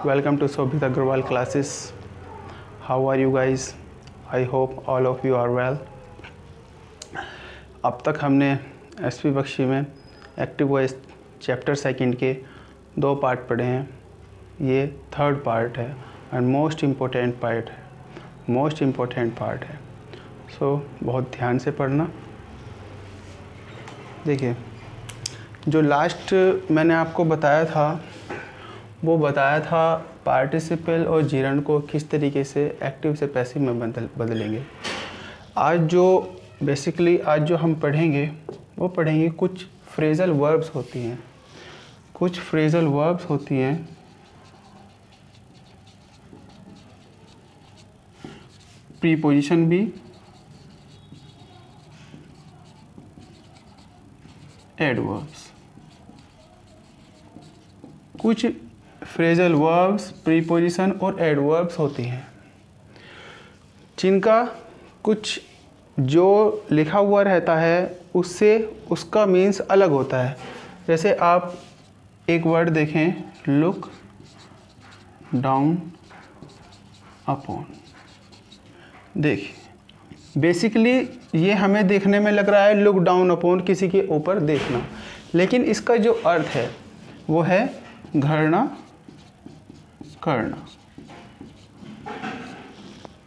Welcome to Sobhit Agrawal classes. How are you guys? I hope all of you are well. अब तक हमने SP Bakshi में active voice chapter second के 2 part पढ़े हैं। ये थर्ड पार्ट है एंड मोस्ट इम्पोर्टेंट पार्ट है। सो बहुत ध्यान से पढ़ना। देखिए, जो लास्ट मैंने आपको बताया था वो बताया था पार्टिसिपल और जीरंड को किस तरीके से एक्टिव से पैसिव में बदलेंगे। आज जो हम पढ़ेंगे वो पढ़ेंगे कुछ फ्रेजल वर्ब्स होती हैं प्रीपोजिशन भी एडवर्ब्स। कुछ फ्रेजल वर्ब्स प्रीपोजिशन और एडवर्ब्स होती हैं जिनका कुछ जो लिखा हुआ रहता है उससे उसका मीन्स अलग होता है। जैसे आप एक वर्ड देखें, लुक डाउन अपॉन। देखिए, बेसिकली ये हमें देखने में लग रहा है लुक डाउन अपॉन, किसी के ऊपर देखना, लेकिन इसका जो अर्थ है वो है घृणा करना।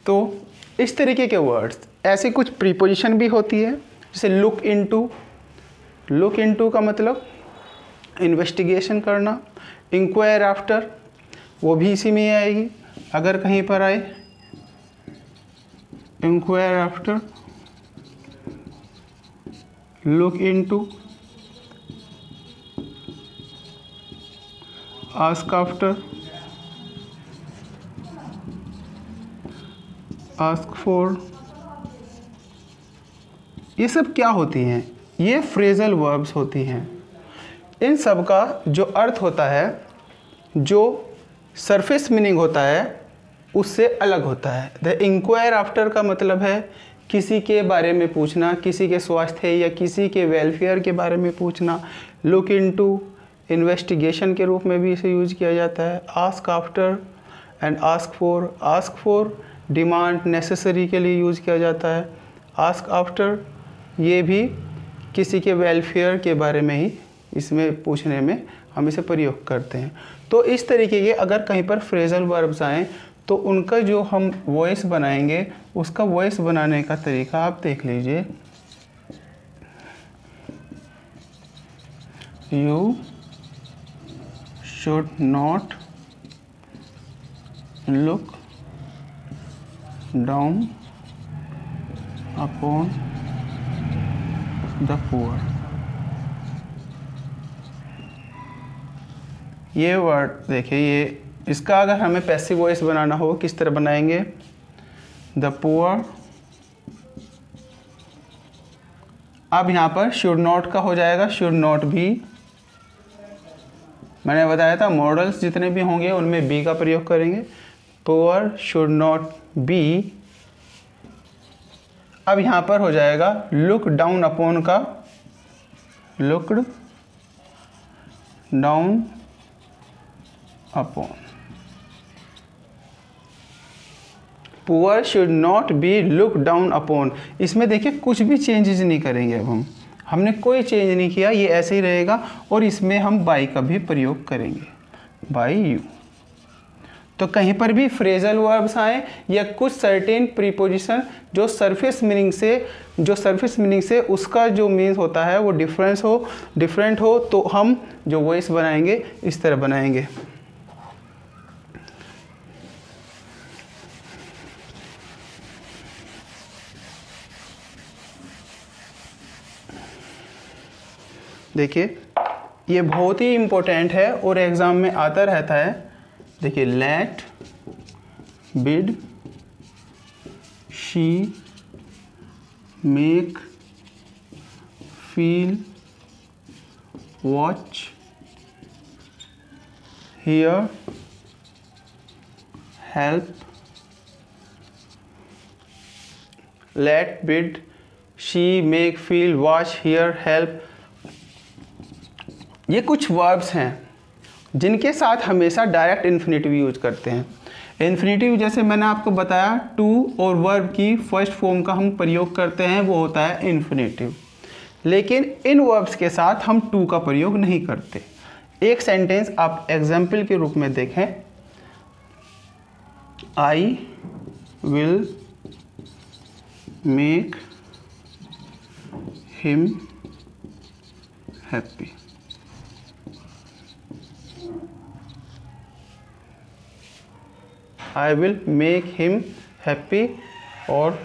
तो इस तरीके के वर्ड्स, ऐसे कुछ प्रीपोजिशन भी होती है। जैसे लुक इनटू का मतलब इन्वेस्टिगेशन करना। इंक्वायर आफ्टर, वो भी इसी में आएगी। अगर कहीं पर आए inquire after, look into, ask after, ask for, ये सब क्या होती हैं? ये फ्रेजल वर्ब्स होती हैं। इन सब का जो अर्थ होता है, जो सरफेस मीनिंग होता है, उससे अलग होता है। द इंक्वायर आफ्टर का मतलब है किसी के बारे में पूछना, किसी के स्वास्थ्य या किसी के वेलफेयर के बारे में पूछना। लुक इनटू इन्वेस्टिगेशन के रूप में भी इसे यूज किया जाता है। Ask after and ask for demand, necessary के लिए यूज किया जाता है। आस्क आफ्टर ये भी किसी के वेलफेयर के बारे में ही इसमें पूछने में हम इसे प्रयोग करते हैं। तो इस तरीके के अगर कहीं पर फ्रेजल वर्ब्स आएँ तो उनका जो हम वॉइस बनाएंगे, उसका वॉइस बनाने का तरीका आप देख लीजिए। You should not look down upon the poor. ये वर्ड देखिए, ये इसका अगर हमें पैसिव वॉइस बनाना हो किस तरह बनाएंगे? The poor. अब यहाँ पर शुड नॉट का हो जाएगा शुड नॉट बी। मैंने बताया था मॉडल्स जितने भी होंगे उनमें बी का प्रयोग करेंगे। Poor should not be. अब यहाँ पर हो जाएगा लुक डाउन अपॉन का looked down upon. Poor should not be look down upon. इसमें देखिए कुछ भी चेंजेस नहीं करेंगे। अब हमने कोई चेंज नहीं किया, ये ऐसे ही रहेगा। और इसमें हम बाई का भी प्रयोग करेंगे, बाई यू। तो कहीं पर भी फ्रेजल वर्ब्स आए या कुछ सर्टेन प्रीपोजिशन जो सरफेस मीनिंग से उसका जो मीन्स होता है वो डिफरेंट हो, तो हम जो वॉइस बनाएंगे इस तरह बनाएंगे। देखिए, ये बहुत ही इम्पोर्टेंट है और एग्ज़ाम में आता रहता है। देखिए, let bid see make feel watch hear help. Let bid see make feel watch hear help, ये कुछ वर्ब्स हैं जिनके साथ हमेशा डायरेक्ट इन्फिनेटिव यूज करते हैं। इन्फिनेटिव जैसे मैंने आपको बताया टू और वर्ब की फर्स्ट फॉर्म का हम प्रयोग करते हैं, वो होता है इन्फिनेटिव। लेकिन इन वर्ब्स के साथ हम टू का प्रयोग नहीं करते। एक सेंटेंस आप एग्जाम्पल के रूप में देखें, I will make him happy. I will make him happy और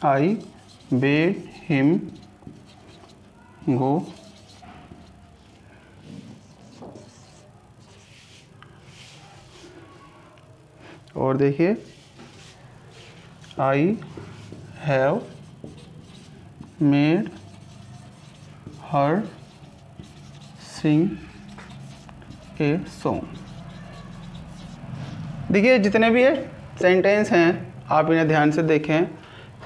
I bade him go और देखिए I have made her sing a song। देखिए जितने भी ये सेंटेंस हैं आप इन्हें ध्यान से देखें,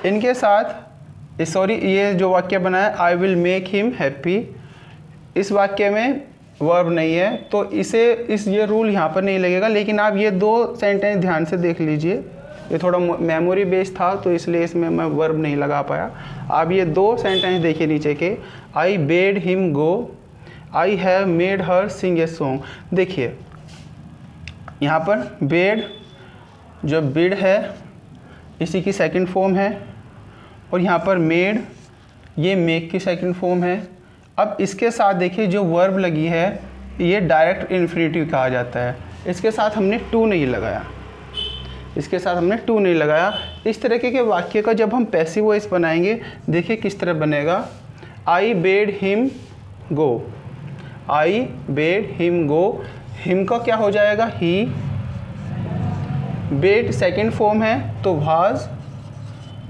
इनके साथ ये जो वाक्य बना है I will make him happy, इस वाक्य में वर्ब नहीं है तो ये रूल यहाँ पर नहीं लगेगा। लेकिन आप ये दो सेंटेंस ध्यान से देख लीजिए, ये थोड़ा मेमोरी बेस्ड था तो इसलिए इसमें मैं वर्ब नहीं लगा पाया। आप ये दो सेंटेंस देखिए नीचे के, I bade him go, I have made her sing a song. देखिए यहाँ पर बेड जो बिड है इसी की सेकंड फॉर्म है, और यहाँ पर मेड ये मेक की सेकंड फॉर्म है। अब इसके साथ देखिए जो वर्ब लगी है ये डायरेक्ट इन्फिनेटिव कहा जाता है, इसके साथ हमने टू नहीं लगाया, इसके साथ हमने टू नहीं लगाया। इस तरीके के वाक्य का जब हम पैसिव वॉइस बनाएंगे देखिए किस तरह बनेगा, आई बेड हिम गो, आई बेड हिम गो, हिम का क्या हो जाएगा ही, बेड सेकंड फॉर्म है तो वाज,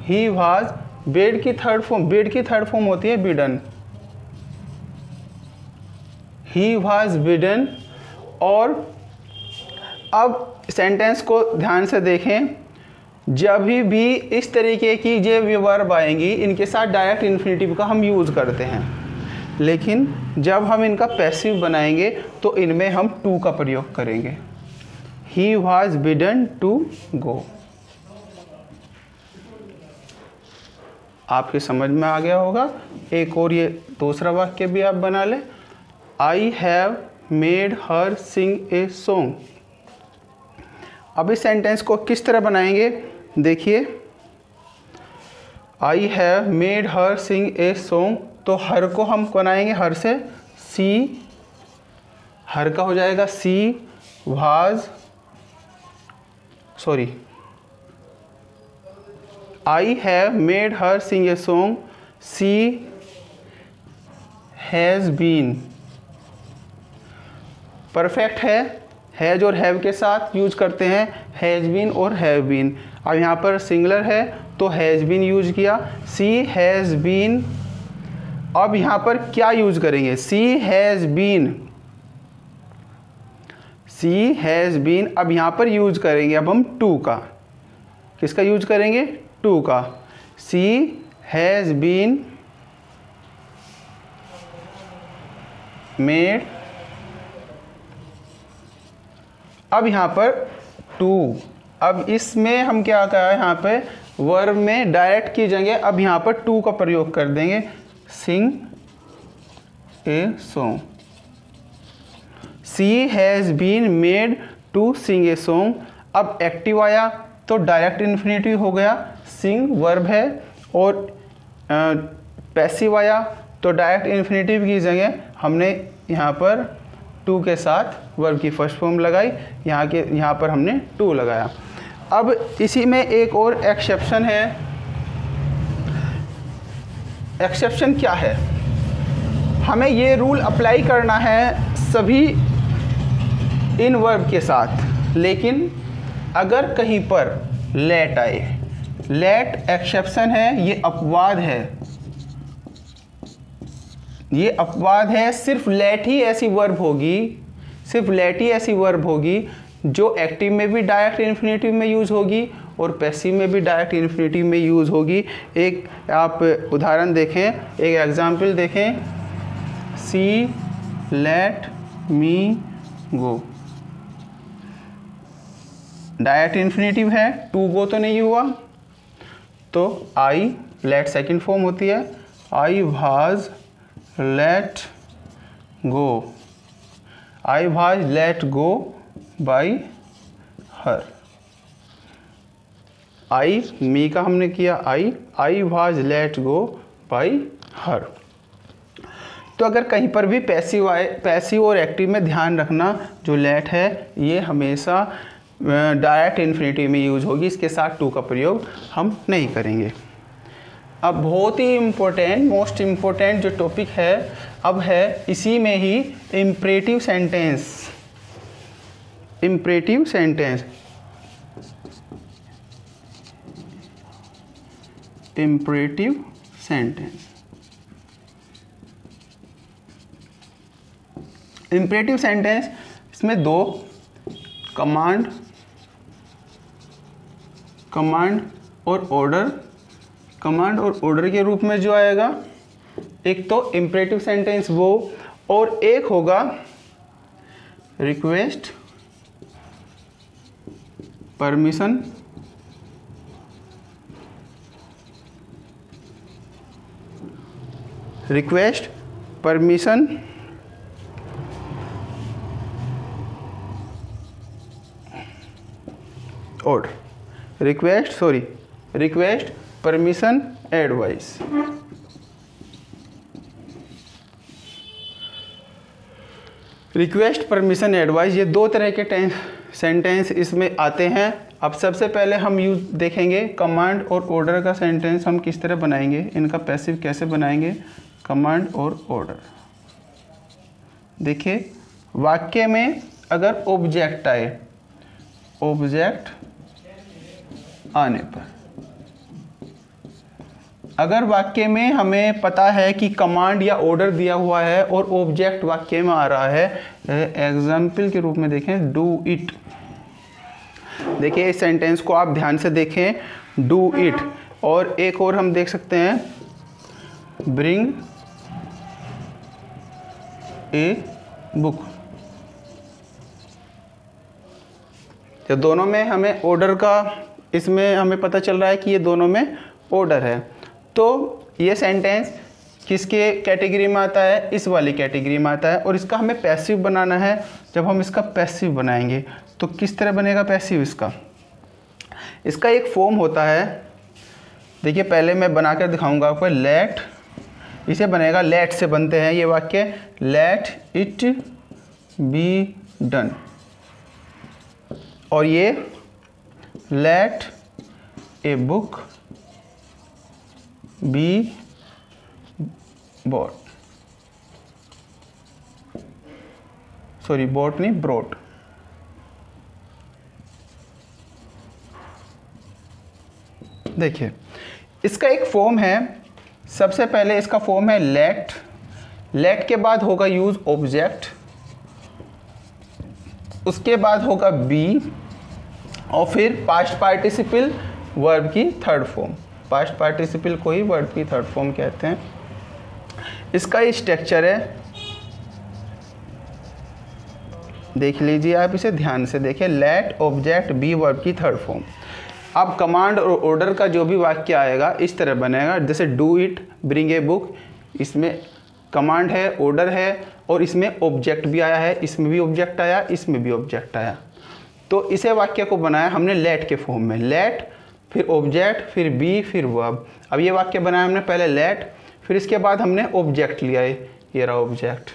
ही वाज, बेड की थर्ड फॉर्म होती है बिडन, ही वाज बिडन। और अब सेंटेंस को ध्यान से देखें, जब भी इस तरीके की जो वर्ब आएंगी इनके साथ डायरेक्ट इन्फिनेटिव का हम यूज़ करते हैं, लेकिन जब हम इनका पैसिव बनाएंगे तो इनमें हम टू का प्रयोग करेंगे। He was bidden to go. आपके समझ में आ गया होगा। एक और ये दूसरा वाक्य भी आप बना लें, I have made her sing a song. अब इस सेंटेंस को किस तरह बनाएंगे देखिए, I have made her sing a song, तो हर को हम बनाएंगे हर से सी, हर का हो जाएगा she was, sorry I have made her sing a song, she has been. Perfect है, हैज और हैव के साथ यूज करते हैं हैज़ बीन और हैव बीन। अब यहाँ पर सिंगुलर है तो हैज़ बीन यूज किया, सी हैज़ बीन। अब यहाँ पर क्या यूज करेंगे, she has been, she has been. अब यहाँ पर यूज करेंगे अब हम टू का, किसका यूज करेंगे टू का, सी हैज़ बीन मेड। अब यहाँ पर टू, अब इसमें हम क्या कहा है यहाँ पे वर्ब में डायरेक्ट की जगह अब यहाँ पर टू का प्रयोग कर देंगे, sing a song, she has been made to sing a song. अब एक्टिव आया तो डायरेक्ट इन्फिनेटिव हो गया, सिंग वर्ब है, और पैसिव आया तो डायरेक्ट इन्फिनेटिव की जगह हमने यहाँ पर टू के साथ वर्ब की फर्स्ट फॉर्म लगाई, यहाँ पर हमने टू लगाया। अब इसी में एक और एक्सेप्शन है। एक्सेप्शन क्या है, हमें ये रूल अप्लाई करना है सभी इन वर्ब के साथ, लेकिन अगर कहीं पर लेट आए, लेट एक्सेप्शन है, ये अपवाद है, ये अपवाद है। सिर्फ लेट ही ऐसी वर्ब होगी, सिर्फ लेट ही ऐसी वर्ब होगी जो एक्टिव में भी डायरेक्ट इन्फिनेटिव में यूज होगी और पैसिव में भी डायरेक्ट इन्फिनेटिव में यूज़ होगी। एक आप उदाहरण देखें, एक एग्जाम्पल देखें, सी लेट मी गो, डायरेक्ट इन्फिनेटिव है, टू गो तो नहीं हुआ, तो आई लेट सेकंड फॉर्म होती है, I was let go, I was let go by her. I me का हमने किया I was let go by her. तो अगर कहीं पर भी पैसिव और एक्टिव में ध्यान रखना, जो लेट है ये हमेशा डायरेक्ट इन्फिनेटिव में यूज होगी, इसके साथ टू का प्रयोग हम नहीं करेंगे। अब बहुत ही इम्पोर्टेंट, मोस्ट इम्पोर्टेंट जो टॉपिक है अब है इसी में ही imperative sentence. Imperative sentence, imperative sentence. Imperative sentence इसमें दो, कमांड और ऑर्डर। कमांड और ऑर्डर के रूप में जो आएगा, एक तो इम्परेटिव सेंटेंस वो, और एक होगा रिक्वेस्ट, परमिशन, रिक्वेस्ट, परमिशन और request, permission, advice. Request, permission, advice, ये दो तरह के सेंटेंस इसमें आते हैं। अब सबसे पहले हम यूज देखेंगे कमांड और ऑर्डर का सेंटेंस हम किस तरह बनाएंगे, इनका पैसिव कैसे बनाएंगे। कमांड और ऑर्डर, देखिए वाक्य में अगर ऑब्जेक्ट आए, ऑब्जेक्ट आने पर, अगर वाक्य में हमें पता है कि कमांड या ऑर्डर दिया हुआ है और ऑब्जेक्ट वाक्य में आ रहा है, एग्जाम्पल के रूप में देखें डू इट। देखिए इस सेंटेंस को आप ध्यान से देखें, डू इट। और एक और हम देख सकते हैं, ब्रिंग ए बुक। तो दोनों में हमें ऑर्डर का, इसमें हमें पता चल रहा है कि ये दोनों में ऑर्डर है। तो ये सेंटेंस किसके कैटेगरी में आता है, इस वाली कैटेगरी में आता है। और इसका हमें पैसिव बनाना है। जब हम इसका पैसिव बनाएंगे तो किस तरह बनेगा पैसिव इसका एक फॉर्म होता है। देखिए पहले मैं बनाकर दिखाऊंगा आपको। लेट, इसे बनेगा, लेट से बनते हैं ये वाक्य, लेट इट बी डन। और ये let a book be bought, sorry bought नहीं, ब्रॉट। देखिए इसका एक फॉर्म है। सबसे पहले इसका फॉर्म है लेट, लेट के बाद होगा यूज ऑब्जेक्ट, उसके बाद होगा बी, और फिर पास्ट पार्टिसिपल वर्ब की थर्ड फॉर्म। पास्ट पार्टिसिपल को ही वर्ब की थर्ड फॉर्म कहते हैं। इसका ये स्ट्रक्चर है, देख लीजिए आप इसे ध्यान से देखिए, लेट ऑब्जेक्ट बी वर्ब की थर्ड फॉर्म। अब कमांड और ऑर्डर का जो भी वाक्य आएगा इस तरह बनेगा, जैसे do it, bring a book, इसमें कमांड है, ऑर्डर है, और इसमें ऑब्जेक्ट भी आया है, इसमें भी ऑब्जेक्ट आया, इसमें भी ऑब्जेक्ट आया। तो इसे वाक्य को बनाया हमने लेट के फॉर्म में, लेट फिर ऑब्जेक्ट फिर बी फिर वर्ब। अब ये वाक्य बनाया हमने पहले लेट, फिर इसके बाद हमने ऑब्जेक्ट लिया है, ये रहा ऑब्जेक्ट,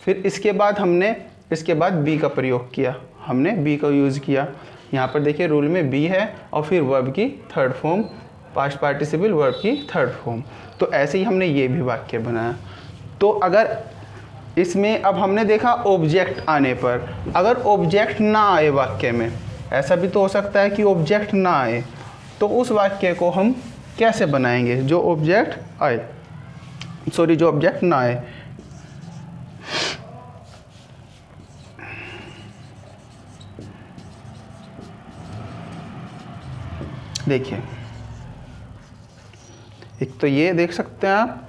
फिर इसके बाद हमने इसके बाद बी का प्रयोग किया, हमने बी का यूज़ किया। यहाँ पर देखिए रूल में बी है, और फिर वर्ब की third form, past participle verb की थर्ड फॉर्म। तो ऐसे ही हमने ये भी वाक्य बनाया। तो अगर इसमें अब हमने देखा ऑब्जेक्ट आने पर, अगर ऑब्जेक्ट ना आए वाक्य में, ऐसा भी तो हो सकता है कि ऑब्जेक्ट ना आए, तो उस वाक्य को हम कैसे बनाएंगे, जो ऑब्जेक्ट आए, सॉरी जो ऑब्जेक्ट ना आए। देखिए, एक तो ये देख सकते हैं आप,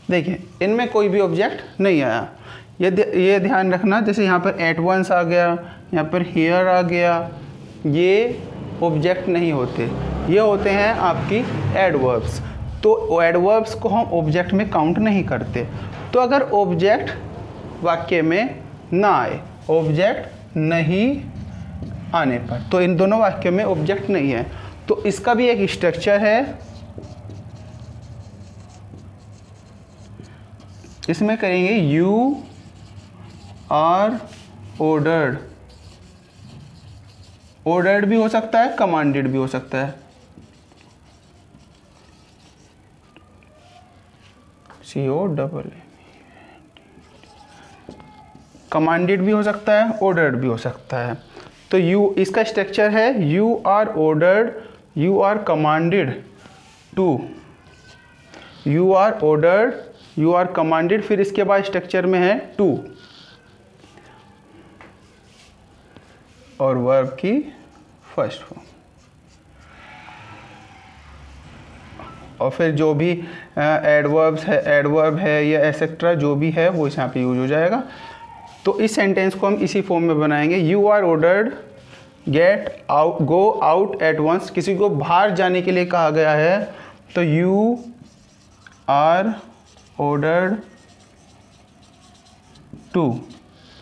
देखिए इनमें कोई भी ऑब्जेक्ट नहीं आया। ये ध्यान रखना, जैसे यहाँ पर एट वंस आ गया, यहाँ पर हियर आ गया, ये ऑब्जेक्ट नहीं होते, ये होते हैं आपकी एडवर्ब्स। तो एडवर्ब्स को हम ऑब्जेक्ट में काउंट नहीं करते। तो अगर ऑब्जेक्ट वाक्य में ना आए, ऑब्जेक्ट नहीं आने पर, तो इन दोनों वाक्यों में ऑब्जेक्ट नहीं है। तो इसका भी एक स्ट्रक्चर है, इसमें करेंगे यू आर ऑर्डर्ड। ऑर्डर्ड भी हो सकता है, कमांडेड भी हो सकता है, COAA, कमांडेड भी हो सकता है, ऑर्डर्ड भी हो सकता है। तो यू, इसका स्ट्रक्चर है you are ordered, you are commanded to, you are ordered, you are commanded, फिर इसके बाद स्ट्रक्चर में है टू, और वर्ब की फर्स्ट फॉर्म, और फिर जो भी एडवर्ब है या एसेट्रा जो भी है वो यहाँ पे यूज हो जाएगा। तो इस सेंटेंस को हम इसी फॉर्म में बनाएंगे, you are ordered get out, go out at once. किसी को बाहर जाने के लिए कहा गया है, तो यू आर ऑर्डर्ड टू,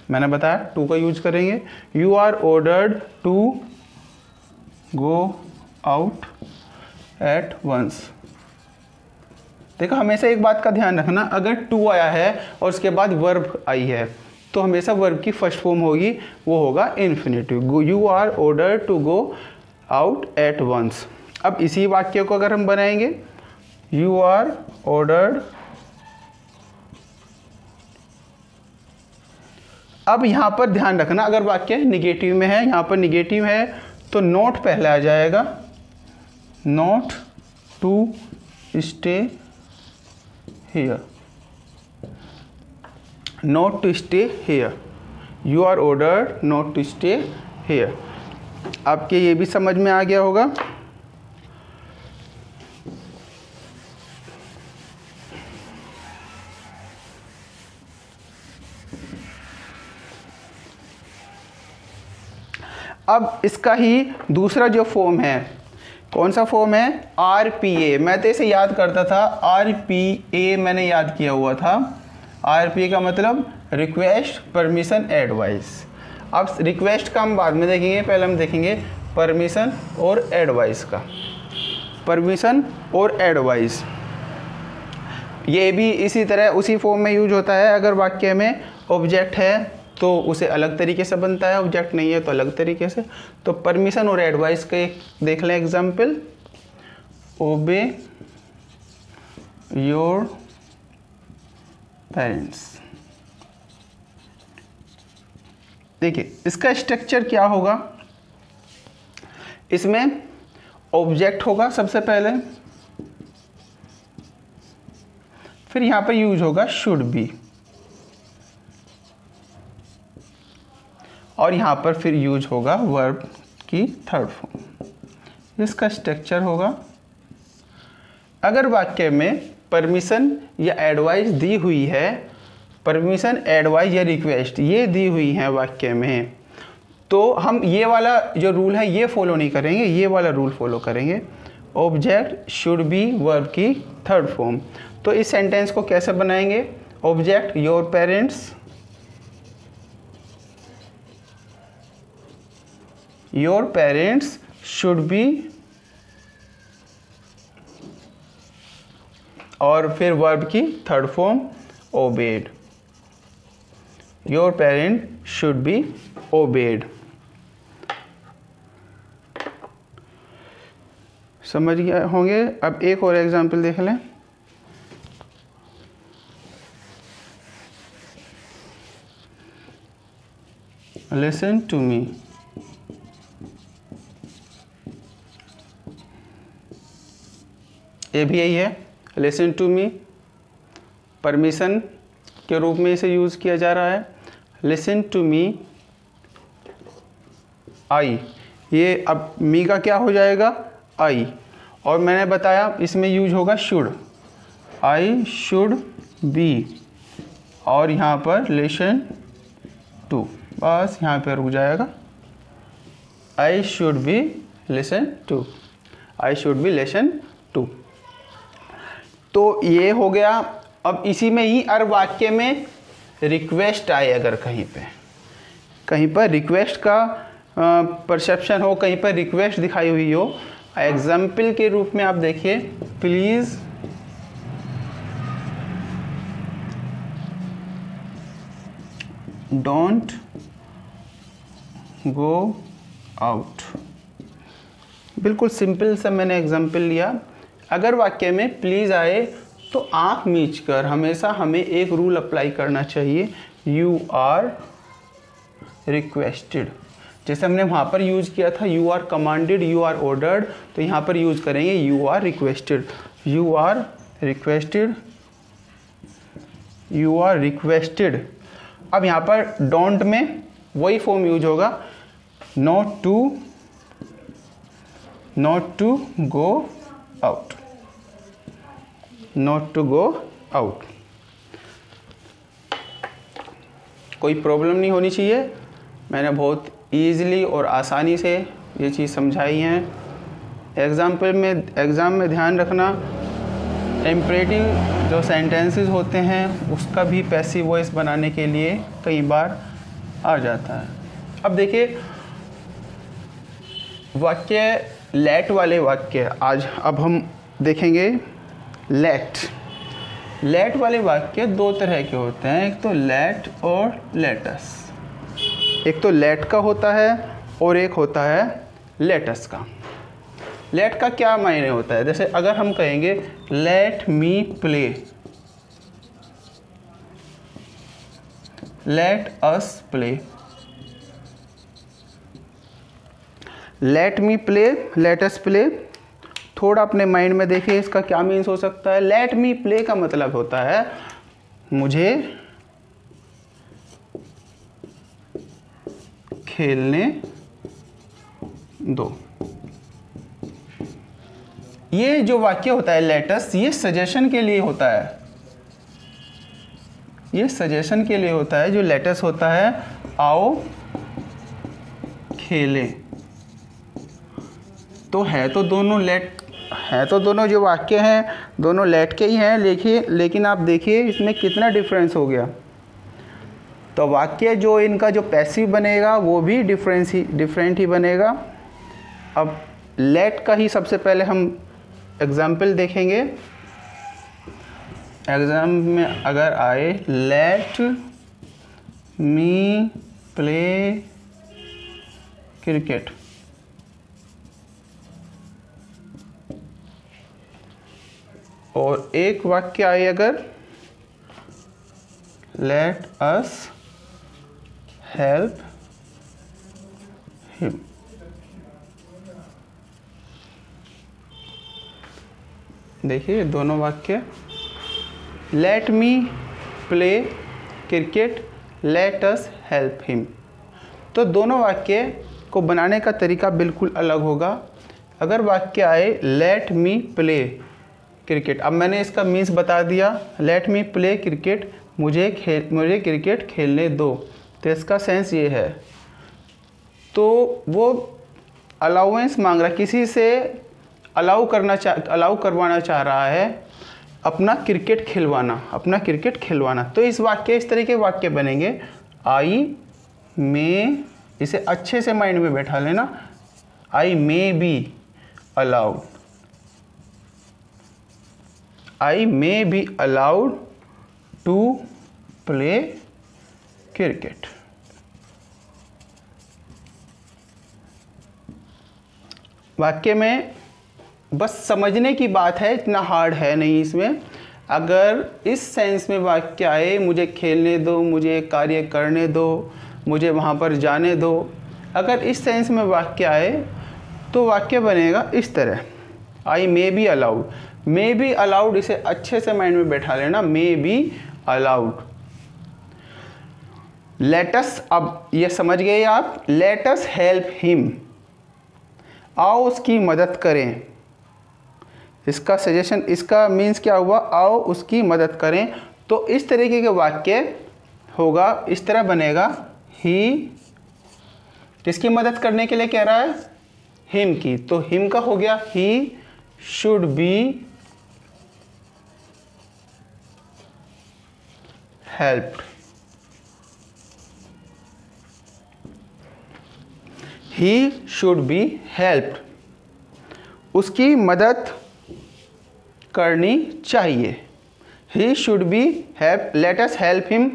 मैंने बताया टू का यूज करेंगे, you are ordered to go out at once. देखो हमेशा एक बात का ध्यान रखना, अगर टू आया है और उसके बाद वर्ब आई है तो हमेशा वर्ब की फर्स्ट फॉर्म होगी, वो होगा infinitive, you are ordered to go out at once. अब इसी वाक्य को अगर हम बनाएंगे, यू आर ऑर्डर्ड, अब यहाँ पर ध्यान रखना, अगर वाक्य निगेटिव में है, यहाँ पर निगेटिव है तो नॉट पहले आ जाएगा, not to stay here, not to stay here, you are ordered not to stay here. आपके ये भी समझ में आ गया होगा। अब इसका ही दूसरा जो फॉर्म है, कौन सा फॉर्म है, RPA। मैं तो इसे याद करता था, RPA मैंने याद किया हुआ था। RPA का मतलब रिक्वेस्ट, परमिशन, एडवाइस। अब रिक्वेस्ट का हम बाद में देखेंगे, पहले हम देखेंगे परमिशन और एडवाइस का। परमिशन और एडवाइस ये भी इसी तरह उसी फॉर्म में यूज होता है। अगर वाक्य में ऑब्जेक्ट है तो उसे अलग तरीके से बनता है, ऑब्जेक्ट नहीं है तो अलग तरीके से। तो परमिशन और एडवाइस का एक देख लें एग्जाम्पल, ओबे योर पेरेंट्स। देखिए इसका स्ट्रक्चर क्या होगा, इसमें ऑब्जेक्ट होगा सबसे पहले, फिर यहां पर यूज होगा शुड बी, और यहाँ पर फिर यूज होगा वर्ब की थर्ड फॉर्म। इसका स्ट्रक्चर होगा, अगर वाक्य में परमिशन या एडवाइस दी हुई है, परमिशन, एडवाइस या रिक्वेस्ट ये दी हुई है वाक्य में, तो हम ये वाला जो रूल है ये फॉलो नहीं करेंगे, ये वाला रूल फॉलो करेंगे, ऑब्जेक्ट शुड बी वर्ब की थर्ड फॉर्म। तो इस सेंटेंस को कैसे बनाएंगे, object your parents, your parents should be, और फिर वर्ब की third form obeyed, your parent should be obeyed. समझ गए होंगे। अब एक और एग्जाम्पल देख लें, लिसन टू मी। ये भी यही है, लिसन टू मी, परमिशन के रूप में इसे यूज़ किया जा रहा है। लिसन टू मी आई, ये अब मी का क्या हो जाएगा आई, और मैंने बताया इसमें यूज होगा शुड, आई शुड बी, और यहाँ पर लिसन टू, बस यहाँ पर रुक जाएगा, I should be listen to, I should be listen to. तो ये हो गया। अब इसी में ही हर वाक्य में रिक्वेस्ट आए, अगर कहीं पर रिक्वेस्ट का परसेप्शन हो, कहीं पर रिक्वेस्ट दिखाई हुई हो, एग्जाम्पल के रूप में आप देखिए, प्लीज़ डोंट गो आउट, बिल्कुल सिंपल सा मैंने एग्जाम्पल लिया। अगर वाक्य में प्लीज़ आए तो आँख मीच कर हमेशा हमें एक रूल अप्लाई करना चाहिए, यू आर रिक्वेस्टेड। जैसे हमने वहाँ पर यूज़ किया था you are commanded, you are ordered, तो यहाँ पर यूज़ करेंगे you are requested, you are requested, you are requested. अब यहाँ पर डोंट में वही फॉर्म यूज होगा, not to go out, not to go out. कोई प्रॉब्लम नहीं होनी चाहिए, मैंने बहुत ईज़िली और आसानी से ये चीज़ समझाई है। एग्ज़ाम में ध्यान रखना, इम्परेटिव जो सेंटेंसेस होते हैं उसका भी पैसिव वॉइस बनाने के लिए कई बार आ जाता है। अब देखिए वाक्य लेट वाले वाक्य अब हम देखेंगे। लेट वाले वाक्य दो तरह के होते हैं, एक तो लेट और लेटस। एक तो लेट का होता है और एक होता है लेटस का। लेट का क्या मायने होता है, जैसे अगर हम कहेंगे let me play, let us play, let me play, let us play, थोड़ा अपने माइंड में देखिए इसका क्या मीन्स हो सकता है। लेट मी प्ले का मतलब होता है मुझे खेलने दो। ये जो वाक्य होता है लेटस, ये सजेशन के लिए होता है, ये सजेशन के लिए होता है। जो लेटस होता है आओ खेलें, तो है तो दोनों जो वाक्य हैं दोनों लेट के ही हैं, लेकिन आप देखिए इसमें कितना डिफरेंस हो गया। तो वाक्य जो इनका जो पैसिव बनेगा वो भी डिफरेंट ही बनेगा। अब लेट का ही सबसे पहले हम एग्जाम्पल देखेंगे। एग्जाम में अगर आए लेट मी प्ले क्रिकेट, और एक वाक्य आए अगर लेट अस हेल्प हिम। देखिए दोनों वाक्य, let me play cricket, let us help him. तो दोनों वाक्य को बनाने का तरीका बिल्कुल अलग होगा। अगर वाक्य आए लेट मी प्ले क्रिकेट, अब मैंने इसका मीन्स बता दिया, लेट मी प्ले क्रिकेट, मुझे क्रिकेट खेलने दो, तो इसका सेंस ये है। तो वो अलाउंस मांग रहा, किसी से अलाउ करवाना चाह रहा है अपना क्रिकेट खिलवाना। तो इस तरह के वाक्य बनेंगे, आई मे, इसे अच्छे से माइंड में बैठा लेना, I may be allowed, I may be allowed to play cricket. वाक्य में बस समझने की बात है, इतना हार्ड है नहीं इसमें। अगर इस सेंस में वाक्य आए, मुझे खेलने दो, मुझे कार्य करने दो, मुझे वहाँ पर जाने दो, अगर इस सेंस में वाक्य आए तो वाक्य बनेगा इस तरह, I may be allowed. May be allowed इसे अच्छे से माइंड में बैठा लेना, मे बी अलाउड। लेटस, अब ये समझ गए आप, लेटस हेल्प हिम, आओ उसकी मदद करें। इसका सजेशन, इसका मीन्स क्या हुआ, आओ उसकी मदद करें। तो इस तरीके के वाक्य होगा, इस तरह बनेगा, ही किसकी मदद करने के लिए कह रहा है, हिम की, तो हिम का हो गया he should be helped, he should be helped, उसकी मदद करनी चाहिए। He should be help, let us help him,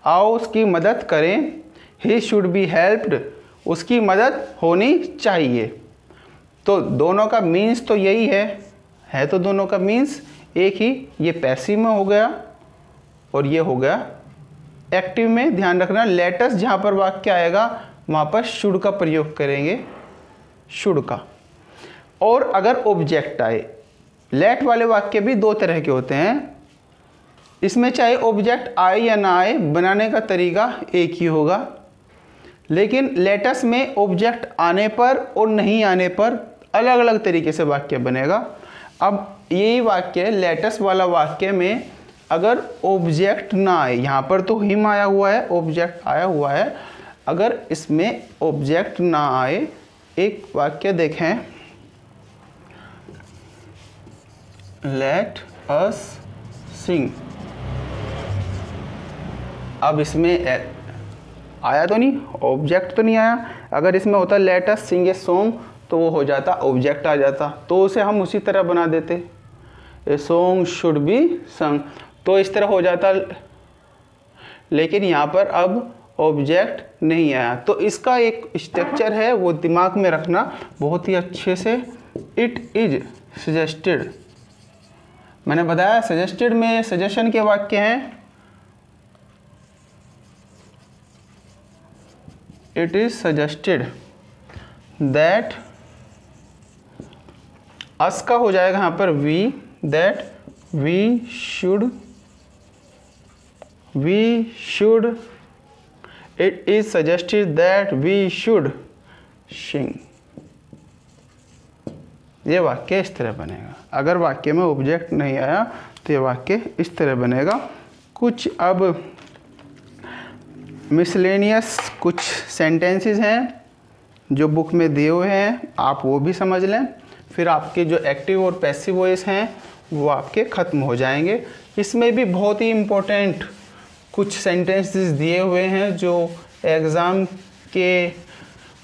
आओ उसकी मदद करें। ही शुड बी हेल्प्ड, उसकी मदद होनी चाहिए। तो दोनों का मीन्स तो यही है तो दोनों का मीन्स एक ही। ये पैसिव में हो गया और ये हो गया एक्टिव में। ध्यान रखना, लेटस जहाँ पर वाक्य आएगा वहाँ पर शुड का प्रयोग करेंगे, शुड का। और अगर ऑब्जेक्ट आए, लेट वाले वाक्य भी दो तरह के होते हैं, इसमें चाहे ऑब्जेक्ट आए या ना आए, बनाने का तरीका एक ही होगा। लेकिन लेटस में ऑब्जेक्ट आने पर और नहीं आने पर अलग अलग तरीके से वाक्य बनेगा। अब यही वाक्य, लेटस वाला वाक्य में अगर ऑब्जेक्ट ना आए, यहाँ पर तो हिम आया हुआ है, ऑब्जेक्ट आया हुआ है, अगर इसमें ऑब्जेक्ट ना आए, एक वाक्य देखें, लेट अस सिंग। अब इसमें आया तो नहीं, ऑब्जेक्ट तो नहीं आया। अगर इसमें होता let us Singh a song तो वो हो जाता, ऑब्जेक्ट आ जाता, तो उसे हम उसी तरह बना देते, ए सॉन्ग शुड बी संग, तो इस तरह हो जाता। लेकिन यहाँ पर अब ऑब्जेक्ट नहीं आया, तो इसका एक स्ट्रक्चर है, वो दिमाग में रखना बहुत ही अच्छे से। इट इज सजेस्टेड, मैंने बताया सजेस्टेड में सजेशन के वाक्य हैं। It is suggested that, us का हो जाएगा यहाँ पर we, that we should, it is suggested that we should sing. ये वाक्य इस तरह बनेगा। अगर वाक्य में ऑब्जेक्ट नहीं आया तो ये वाक्य इस तरह बनेगा। कुछ अब मिसलेनियस कुछ सेंटेंसेस हैं जो बुक में दिए हुए हैं, आप वो भी समझ लें, फिर आपके जो एक्टिव और पैसिव वॉइस हैं वो आपके ख़त्म हो जाएंगे। इसमें भी बहुत ही इम्पोर्टेंट कुछ सेंटेंसेस दिए हुए हैं जो एग्ज़ाम के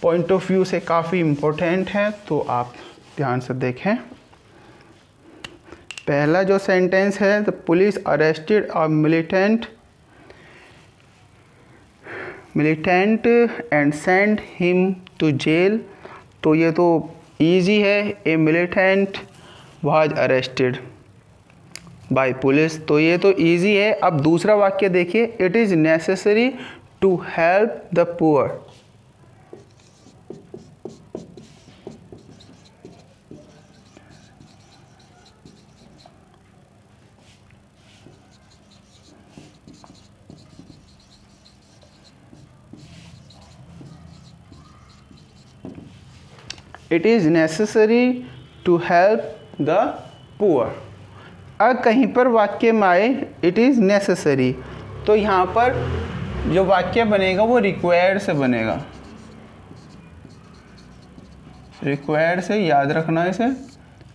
पॉइंट ऑफ व्यू से काफ़ी इम्पोर्टेंट है, तो आप ध्यान से देखें। पहला जो सेंटेंस है, the police arrested a militant and send him to jail, तो ये तो इजी है, a militant was arrested by police, तो ये तो इजी है। अब दूसरा वाक्य देखिए, it is necessary to help the poor, it is necessary to help the poor. अगर कहीं पर वाक्य में आए इट इज़ नेसेसरी, तो यहाँ पर जो वाक्य बनेगा वो रिक्वायर्ड से बनेगा। रिक्वायर्ड से याद रखना इसे।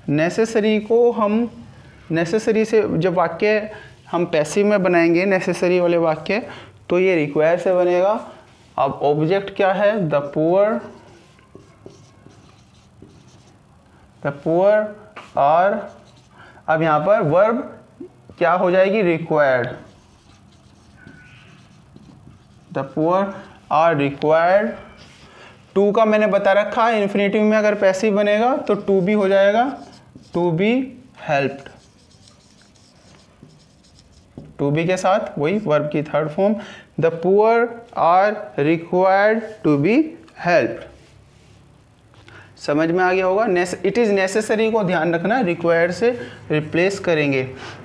नेसेसरी को हम, नेसेसरी से जब वाक्य हम पैसिव में बनाएंगे नेसेसरी वाले वाक्य, तो ये रिक्वायर से बनेगा। अब ऑब्जेक्ट क्या है, द पुअर और अब यहाँ पर वर्ब क्या हो जाएगी, required, the poor are required. To का मैंने बता रखा है, इन्फिनेटिव में अगर पैसिव बनेगा तो टू बी हो जाएगा, to be helped, to be के साथ वही वर्ब की third form, the poor are required to be helped. समझ में आ गया होगा। इट इज़ नेसेसरी को ध्यान रखना, रिक्वायर्ड से रिप्लेस करेंगे।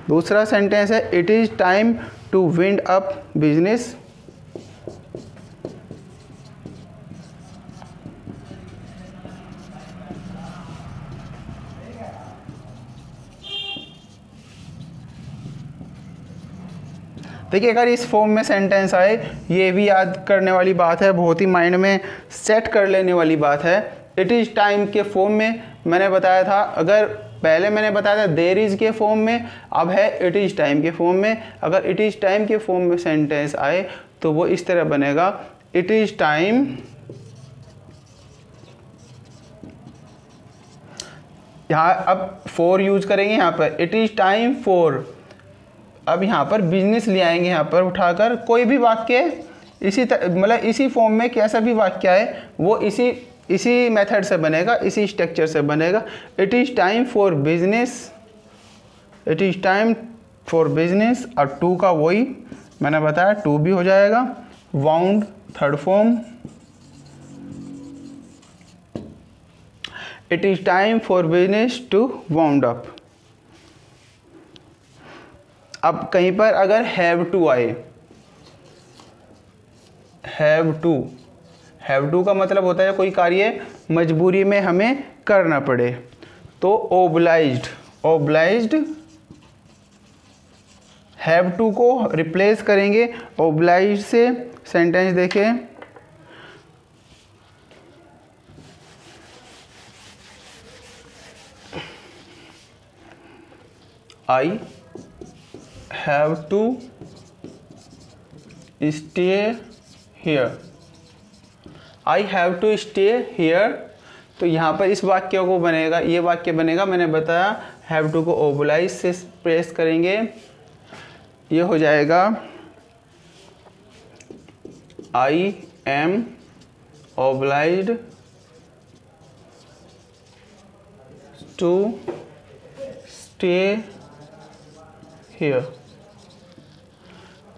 दूसरा सेंटेंस है, it is time to wind up business, देखिए अगर इस फॉर्म में सेंटेंस आए, ये भी याद करने वाली बात है, बहुत ही माइंड में सेट कर लेने वाली बात है। इट इज़ टाइम के फॉर्म में मैंने बताया था, अगर पहले मैंने बताया था देयर इज़ के फॉर्म में, अब है इट इज़ टाइम के फॉर्म में। अगर इट इज़ टाइम के फॉर्म में सेंटेंस आए तो वो इस तरह बनेगा, इट इज़ टाइम यहाँ अब फॉर यूज करेंगे, यहाँ पर इट इज़ टाइम फॉर। अब यहाँ पर बिजनेस ले आएंगे, यहाँ पर उठाकर कोई भी वाक्य इसी मतलब इसी फॉर्म में कैसा भी वाक्य है वो इसी मेथड से बनेगा, इसी स्ट्रक्चर से बनेगा। It is time for business, it is time for business, और टू का वही मैंने बताया, टू भी हो जाएगा। Wound third form, it is time for business to wound up. अब कहीं पर अगर हैव टू आए, हैव टू का मतलब होता है कोई कार्य मजबूरी में हमें करना पड़े, तो ओब्लाइज्ड हैव टू को रिप्लेस करेंगे ओब्लाइज्ड से। सेंटेंस देखें, I have to stay here, I have to stay here. तो यहाँ पर इस वाक्य को बनेगा, ये वाक्य बनेगा, मैंने बताया हैव टू को ओबलाइज से प्रेस करेंगे, ये हो जाएगा I am obliged to stay here,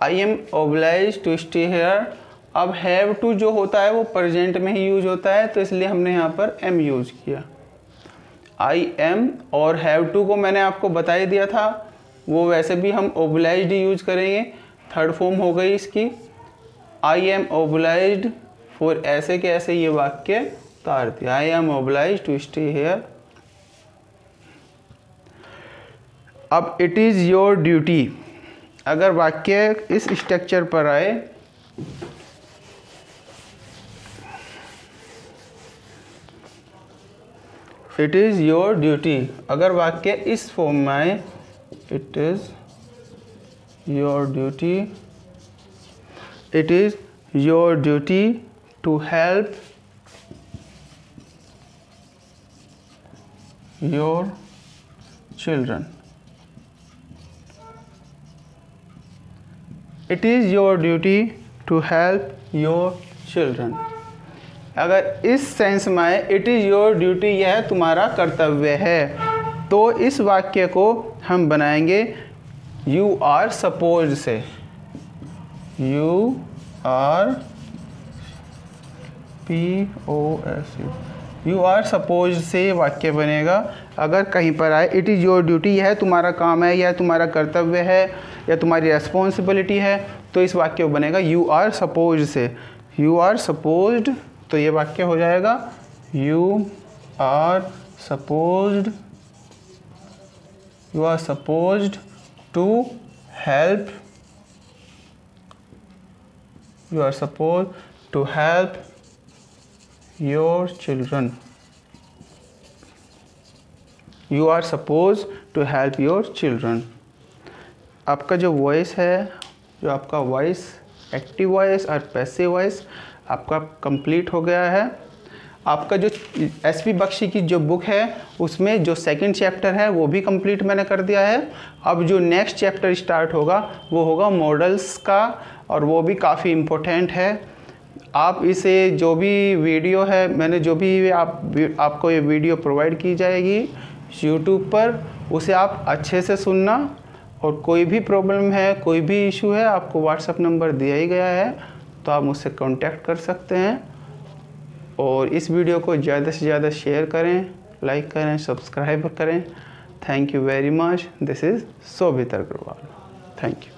I am obliged to stay here. अब हैव टू जो होता है वो प्रेजेंट में ही यूज होता है, तो इसलिए हमने यहाँ पर एम यूज किया, आई एम। और हैव टू को मैंने आपको बता ही दिया था, वो वैसे भी हम ओबलाइज्ड यूज करेंगे। थर्ड फॉर्म हो गई इसकी, आई एम ओबलाइज्ड फॉर ऐसे के ऐसे ये वाक्य उतार दिया, I am obliged to stay here. अब इट इज़ योर ड्यूटी, अगर वाक्य इस स्ट्रक्चर पर आए, इट इज़ योर ड्यूटी, अगर वाक्य इस फॉर्म में आए, it is your duty, it is your duty to help your children, it is your duty to help your children. अगर इस सेंस में आए, इट इज़ योर ड्यूटी, यह तुम्हारा कर्तव्य है, तो इस वाक्य को हम बनाएंगे यू आर सपोज्ड से, you are POSED, you are supposed से वाक्य बनेगा। अगर कहीं पर आए इट इज़ योर ड्यूटी, यह तुम्हारा काम है, यह तुम्हारा कर्तव्य है, या तुम्हारी रेस्पॉन्सिबिलिटी है, तो इस वाक्य को बनेगा यू आर सपोज्ड से, यू आर सपोज्ड। तो ये वाक्य हो जाएगा you are supposed, you are supposed to help, you are supposed to help your children, you are supposed to help your children. आपका जो वॉइस है, जो आपका वॉइस एक्टिव वॉइस और पैसिव वॉइस आपका कंप्लीट हो गया है। आपका जो SP बख्शी की जो बुक है उसमें जो सेकंड चैप्टर है वो भी कंप्लीट मैंने कर दिया है। अब जो नेक्स्ट चैप्टर स्टार्ट होगा वो होगा मॉडल्स का, और वो भी काफ़ी इम्पोर्टेंट है। आप इसे जो भी वीडियो है, मैंने जो भी आपको ये वीडियो प्रोवाइड की जाएगी YouTube पर, उसे आप अच्छे से सुनना, और कोई भी प्रॉब्लम है, कोई भी इशू है, आपको व्हाट्सएप नंबर दिया ही गया है, तो आप मुझसे कांटेक्ट कर सकते हैं। और इस वीडियो को ज़्यादा से ज़्यादा शेयर करें, लाइक करें, सब्सक्राइब करें। Thank you very much. This is Shobhit Agarwal. Thank you.